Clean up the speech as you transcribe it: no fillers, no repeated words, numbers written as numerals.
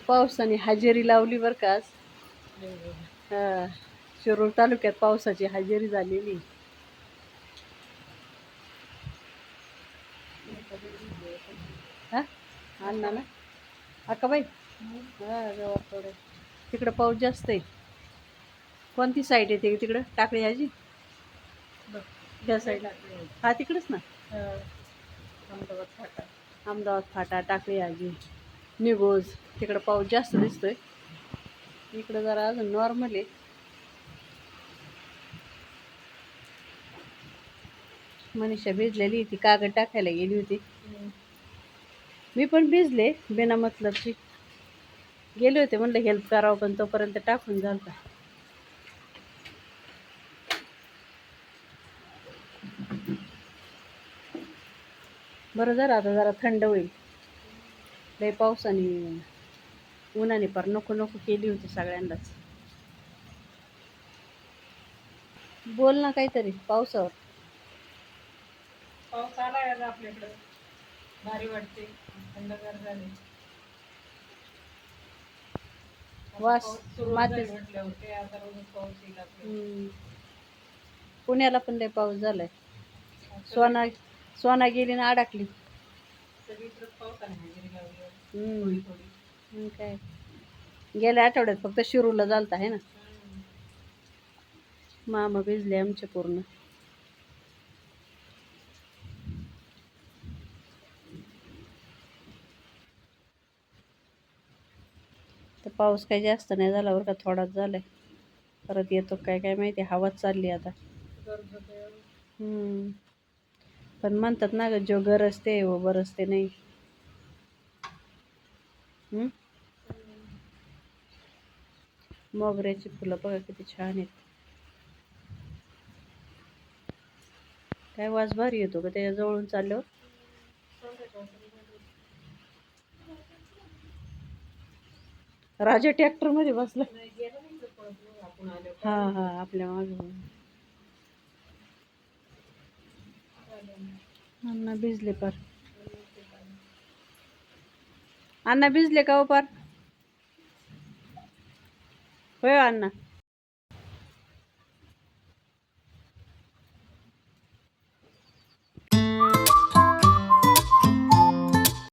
पावसाने हजेरी लावली बरं का आज. हा, शिरूर तालुक्यात पावसाची हजेरी झालेली. हा अण्णा ना अक्काबाई हा गावाकडे तिकडं पाऊस जास्त आहे. कोणती साईड येते तिकडं टाकळी ह्याची त्या साईडला हा तिकडंच ना. अहमदाबाद फाटा टाकळी ह्याची निघोज तिकडं पाऊस जास्त दिसतोय. इकडं जरा अजून नॉर्मल आहे. मनीषा भिजलेली ती कागद टाकायला गेली होती. मी पण भिजले बिना मतलबची गेले होते म्हणलं हेल्प करावं पण तोपर्यंत टाकून झालं. बरं झालं आता जरा थंड होईल. लय पावसाने उन्हाने पर नको नको केली होती सगळ्यांनाच. बोल ना काहीतरी पावसावर. पाऊस आला आहे आपल्याकडं भारी वाटते थंडगार झाले. वास माती म्हटल्यावर आता रोज पाऊस येईल आपल्याला. पुण्याला पण लय पाऊस झालाय. सोना गेली ना अडकली. सगळीकडे पावसाने हजेरी लावली थोडी थोडी. काय गेल्या आठवड्यात फक्त शिरूरला झालता आहे ना. मामा भिजले आमचे पूर्ण. तर पाऊस काही जास्त नाही झाला बरं का थोडाच झालाय. परत येतो काय काय माहिती हवाच चालली आता. पण म्हणतात ना ग जो गरजते व बरसते नाही. मोगऱ्याची फुलं बघा किती छान आहेत. काय वास भारी येतो का त्याच्या जवळून चालल्यावर. राजा ट्रॅक्टर मध्ये बसला. हा हा आपल्या मागे अण्णा भिजले पार. अण्णा भिजले का हो पार. होय अण्णा.